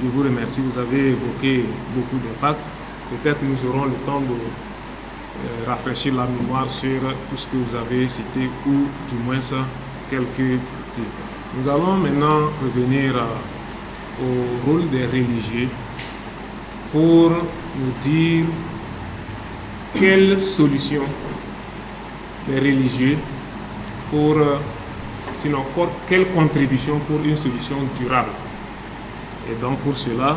Je vous remercie. Vous avez évoqué beaucoup d'impacts. Peut-être nous aurons le temps de rafraîchir la mémoire sur tout ce que vous avez cité ou du moins quelques parties. Nous allons maintenant revenir au rôle des religieux pour nous dire quelle solution les religieux pour, sinon quelle contribution pour une solution durable. Et donc pour cela,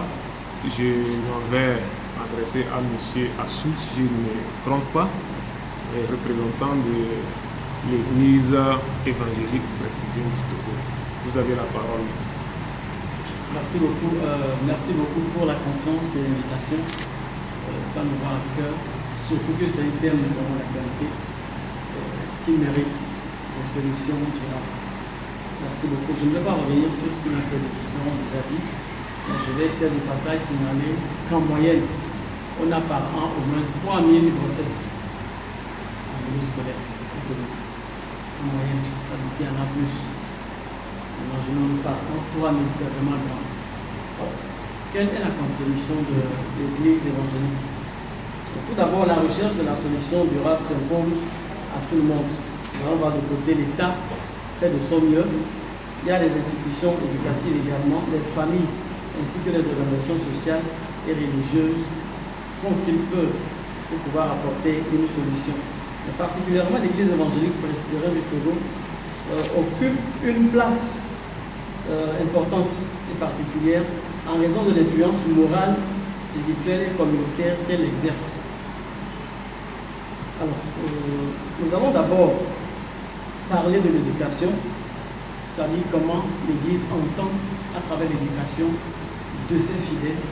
je m'en vais m'adresser à M. Assou, si je ne me trompe pas, représentant de l'Église évangélique presbytérienne du Togo. Vous avez la parole. Merci beaucoup pour la confiance et l'invitation. Ça me va à cœur, surtout que c'est un thème de l'actualité qui mérite des solutions durables. Merci beaucoup. Je ne vais pas revenir sur ce que ma prédécession a déjà dit, mais je vais faire le passage signaler qu'en moyenne, on a par an au moins 3000 grossesses en milieu scolaire. En moyenne, ça veut dire qu'il y en a plus. Imaginons pas, 3000, c'est vraiment grand. Quelle est la contribution de l'Église évangélique? Tout d'abord, la recherche de la solution durable s'impose à tout le monde. On va de côté l'État, fait de son mieux. Il y a les institutions éducatives également, les familles, ainsi que les organisations sociales et religieuses font ce qu'ils peuvent pour pouvoir apporter une solution. Et particulièrement, l'Église évangélique presbytérienne du Togo occupe une place importante et particulière en raison de l'influence morale, spirituelle et communautaire qu'elle exerce. Alors, nous allons d'abord parler de l'éducation, c'est-à-dire comment l'Église entend, à travers l'éducation de ses fidèles,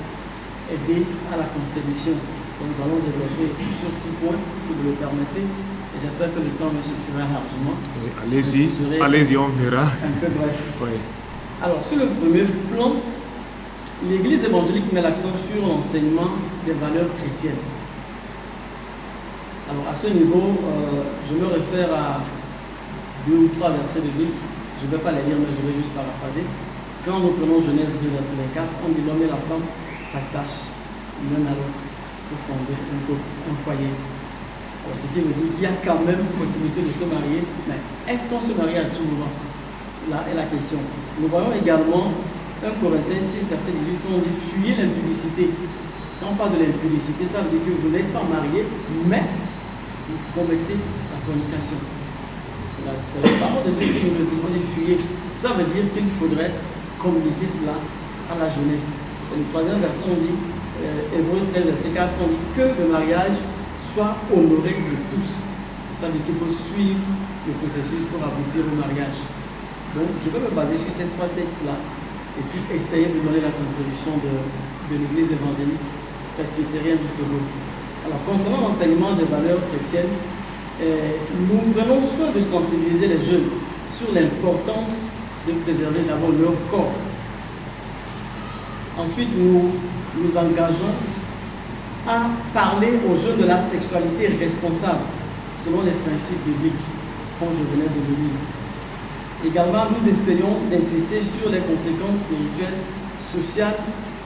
aider à la contribution. Donc, nous allons développer sur 6 points, si vous le permettez, et j'espère que le temps me suffira largement. Oui, allez-y, on verra. Un peu bref. Oui. Alors, sur le premier plan, l'Église évangélique met l'accent sur l'enseignement des valeurs chrétiennes. Alors, à ce niveau, je me réfère à 2 ou 3 versets de Bible. Je ne vais pas les lire, mais je vais juste paraphraser. Quand nous prenons Genèse 2, verset 24, on dit l'homme et la femme s'attachent l'un à l'autre pour fonder un couple, un foyer. Alors, ce qui veut dire qu'il y a quand même possibilité de se marier, mais est-ce qu'on se marie à tout moment? Là est la question. Nous voyons également 1 Corinthiens 6, verset 18, où on dit fuyez l'impudicité. Quand on parle de l'impudicité, ça veut dire que vous n'êtes pas marié, mais vous commettez la fornication. C'est la parole de Dieu qui nous le dit. On dit fuyez. Ça veut dire qu'il faudrait communiquer cela à la jeunesse. Et le troisième verset, on dit, Hébreux 13, verset 4, on dit que le mariage soit honoré de tous. Ça veut dire qu'il faut suivre le processus pour aboutir au mariage. Donc, je vais me baser sur ces 3 textes-là et puis essayer de donner la contribution de l'Église évangélique presbytérienne du Togo. Alors, concernant l'enseignement des valeurs chrétiennes, nous prenons soin de sensibiliser les jeunes sur l'importance de préserver d'abord leur corps. Ensuite, nous nous engageons à parler aux jeunes de la sexualité responsable selon les principes bibliques, comme je venais de le dire. Également, nous essayons d'insister sur les conséquences spirituelles, sociales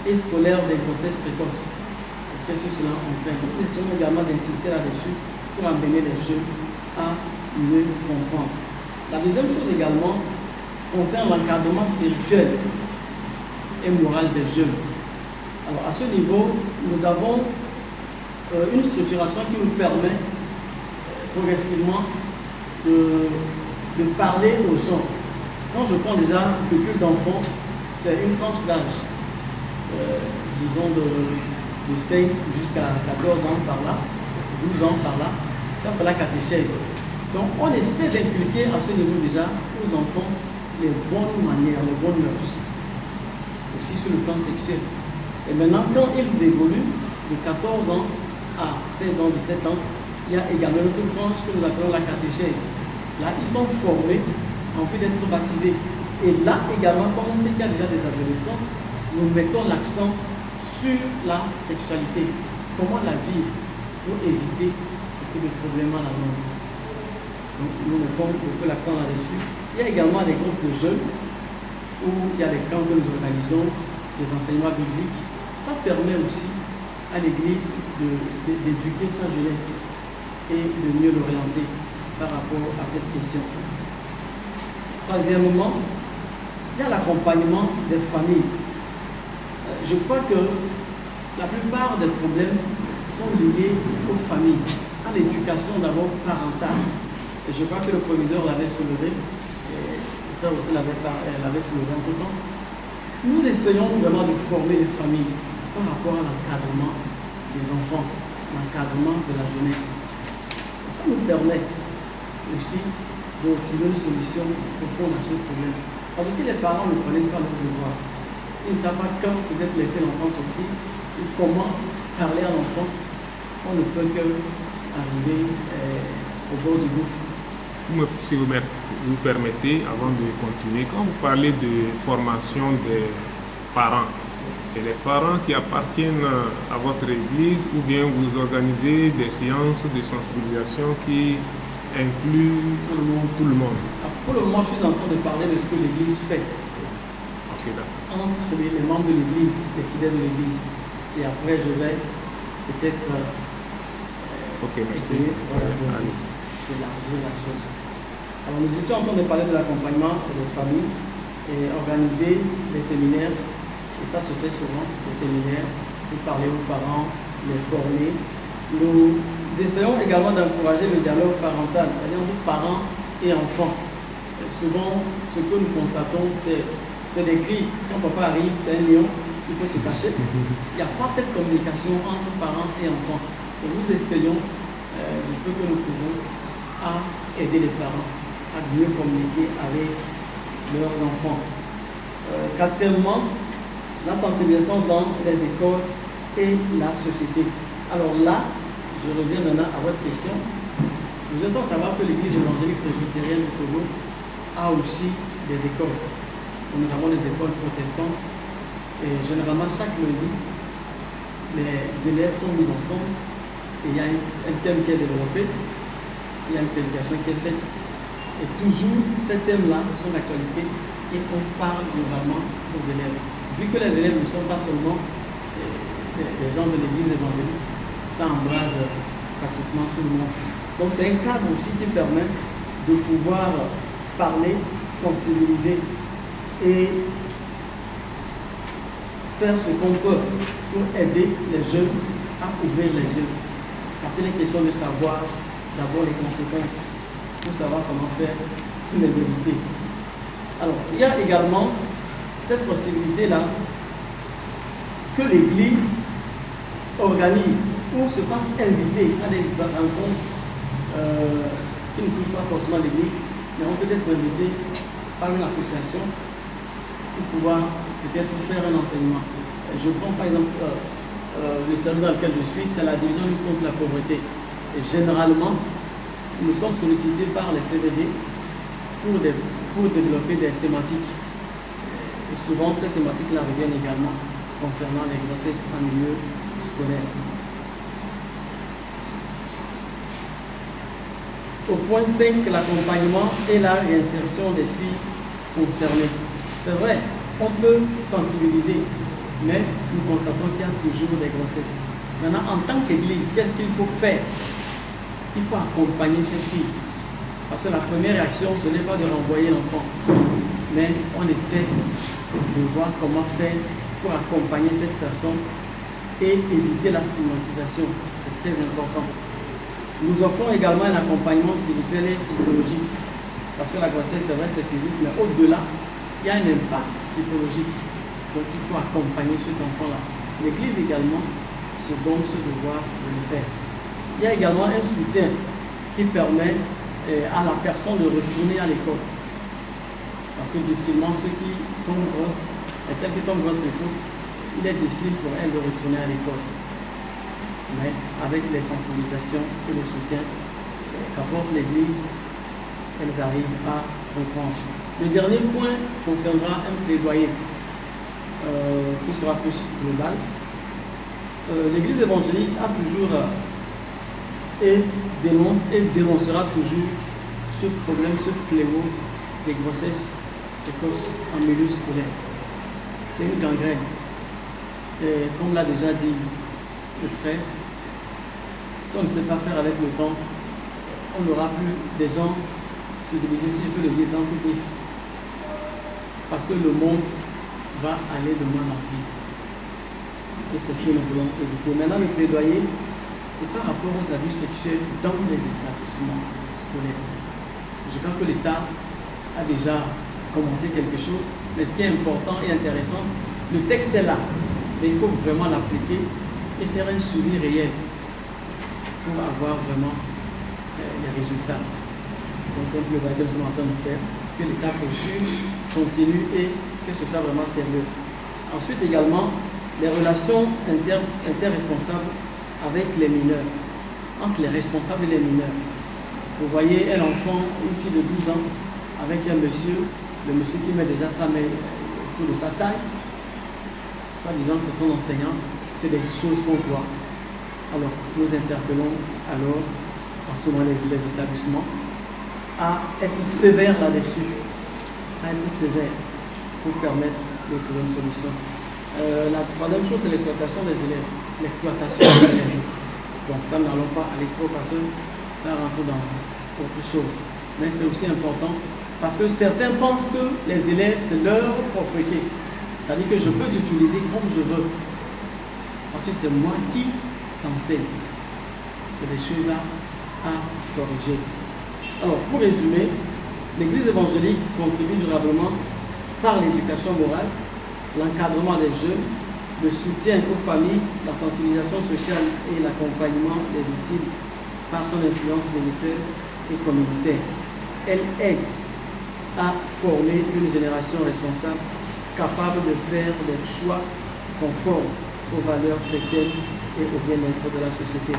et scolaires des grossesses précoces. Qu'est-ce que cela entraîne? Nous essayons également d'insister là-dessus pour amener les jeunes à mieux comprendre. La deuxième chose également concerne l'encadrement spirituel et moral des jeunes. Alors, à ce niveau, nous avons une structuration qui nous permet progressivement de parler aux gens. Quand je prends déjà le culte d'enfants, c'est une tranche d'âge, disons de 5 jusqu'à 14 ans par là, 12 ans par là. Ça, c'est la catéchèse. Donc, on essaie d'inculquer à ce niveau déjà aux enfants les bonnes manières, les bonnes mœurs, aussi sur le plan sexuel. Et maintenant, quand ils évoluent de 14 ans à 16 ans, 17 ans, il y a également une autre frange que nous appelons la catéchèse. Là, ils sont formés en vue d'être baptisés. Et là également, comme on sait qu'il y a déjà des adolescents, nous mettons l'accent sur la sexualité. Comment la vivre pour éviter beaucoup de problèmes à l'amour. Donc, nous mettons beaucoup l'accent là-dessus. Il y a également des groupes de jeunes où il y a des camps que nous organisons des enseignements bibliques, ça permet aussi à l'Église d'éduquer sa jeunesse et de mieux l'orienter par rapport à cette question. Troisièmement, il y a l'accompagnement des familles. Je crois que la plupart des problèmes sont liés aux familles, à l'éducation d'abord parentale. Et je crois que le proviseur l'avait soulevé, et le frère aussi l'avait soulevé en tout temps. Nous essayons vraiment de former les familles par rapport à l'encadrement des enfants, l'encadrement de la jeunesse. Et ça nous permet aussi de trouver une solution profonde à ce problème. Parce que si les parents ne connaissent pas leur devoir, s'ils ne savent pas quand peut-être laisser l'enfant sortir, ou comment parler à l'enfant, on ne peut qu'arriver au bord du gouffre. Si vous permettez, avant de continuer, quand vous parlez de formation des parents, c'est les parents qui appartiennent à votre église ou bien vous organisez des séances de sensibilisation qui incluent tout le monde? Pour le moment, je suis en train de parler de ce que l'église fait. Okay, entre les membres de l'église, les fidèles de l'église. Et après, je vais peut-être essayer d'élargir la chose. Alors, nous étions en train de parler de l'accompagnement des familles et organiser des séminaires. Et ça se fait souvent, des séminaires, pour parler aux parents, les former. Nous essayons également d'encourager le dialogue parental, c'est-à-dire entre parents et enfants. Et souvent, ce que nous constatons, c'est des cris. Quand papa arrive, c'est un lion, il faut se cacher. Il n'y a pas cette communication entre parents et enfants. Et nous essayons, du peu que nous pouvons, à aider les parents à mieux communiquer avec leurs enfants. Quatrièmement, la sensibilisation dans les écoles et la société. Alors là, je reviens maintenant à votre question. Nous devons savoir que l'Église évangélique presbytérienne du Togo a aussi des écoles. Nous avons des écoles protestantes et généralement chaque lundi, les élèves sont mis ensemble et il y a un thème qui est développé, il y a une prédication qui est faite et toujours ces thèmes-là sont d'actualité et on parle globalement aux élèves. Vu que les élèves ne sont pas seulement des gens de l'Église évangélique, ça embrase pratiquement tout le monde. Donc c'est un cadre aussi qui permet de pouvoir parler, sensibiliser et faire ce qu'on peut pour aider les jeunes à ouvrir les yeux. Parce qu'il est question de savoir d'abord les conséquences, pour savoir comment faire pour les éviter. Alors, il y a également cette possibilité-là que l'Église organise ou se fasse inviter à des rencontres qui ne touchent pas forcément l'Église, mais on peut être invité par une association pour pouvoir peut-être faire un enseignement. Je prends par exemple le service dans lequel je suis, c'est la division lutte contre la pauvreté. Et généralement, nous sommes sollicités par les CVD pour développer des thématiques. Et souvent, ces thématiques-là reviennent également concernant les grossesses en milieu scolaire. Au point 5, l'accompagnement et la réinsertion des filles concernées. C'est vrai, on peut sensibiliser, mais nous constatons qu'il y a toujours des grossesses. Maintenant, en tant qu'Église, qu'est-ce qu'il faut faire? Il faut accompagner ces filles. Parce que la première réaction, ce n'est pas de renvoyer l'enfant, mais on essaie de voir comment faire pour accompagner cette personne et éviter la stigmatisation. C'est très important. Nous offrons également un accompagnement spirituel et psychologique. Parce que la grossesse, c'est vrai, c'est physique, mais au-delà, il y a un impact psychologique. Donc il faut accompagner cet enfant-là. L'Église également se donne ce devoir de le faire. Il y a également un soutien qui permet à la personne de retourner à l'école. Parce que difficilement, ceux qui tombent grosses, et celles qui tombent grosses plutôt, il est difficile pour elles de retourner à l'école. Mais avec les sensibilisations et le soutien qu'apporte l'Église, elles arrivent à reprendre. Le dernier point concernera un plaidoyer qui sera plus global. L'Église évangélique a toujours et dénoncera toujours ce problème, ce fléau des grossesses précoces en milieu scolaire. C'est une gangrène. Et comme l'a déjà dit le frère, si on ne sait pas faire avec le temps, on n'aura plus des gens civilisés, si je peux le dire sans public. Parce que le monde va aller de mal en pire. Et c'est ce que nous voulons éviter. Maintenant, le plaidoyer, c'est par rapport aux abus sexuels dans les établissements scolaires. Je crois que l'État a déjà commencé quelque chose, mais ce qui est important et intéressant, le texte est là, mais il faut vraiment l'appliquer et faire un suivi réel pour avoir vraiment les résultats. Donc c'est un plaidoyer que nous sommes en train de faire, que l'État poursuive, continue et que ce soit vraiment sérieux. Ensuite également, les relations interresponsables avec les mineurs, entre les responsables et les mineurs. Vous voyez un enfant, une fille de 12 ans, avec un monsieur, le monsieur qui met déjà sa main autour de sa taille, soit disant que ce sont enseignants, c'est des choses qu'on voit. Alors, nous interpellons alors, en ce moment, les établissements, à être sévères là-dessus, à être sévères pour permettre de trouver une solution. La troisième chose, c'est l'exploitation des élèves. L'exploitation des élèves. Donc ça, nous n'allons pas aller trop parce que ça rentre dans autre chose. Mais c'est aussi important parce que certains pensent que les élèves, c'est leur propriété. C'est-à-dire que je peux l'utiliser comme je veux. Parce que c'est moi qui t'enseigne. C'est des choses à corriger. Alors, pour résumer, l'Église évangélique contribue durablement par l'éducation morale, l'encadrement des jeunes, le soutien aux familles, la sensibilisation sociale et l'accompagnement des victimes par son influence spirituelle et communautaire. Elle aide à former une génération responsable, capable de faire des choix conformes aux valeurs chrétiennes et au bien-être de la société.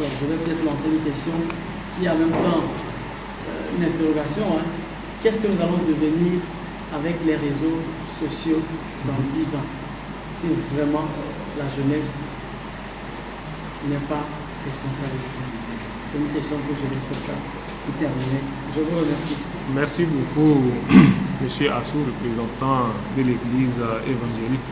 Alors, je vais peut-être lancer une question qui est en même temps une interrogation. Qu'est-ce que nous allons devenir avec les réseaux sociaux dans 10 ans, si vraiment la jeunesse n'est pas responsable? C'est une question que je laisse comme ça pour terminer. Je vous remercie. Merci beaucoup, M. Assou, représentant de l'Église évangélique.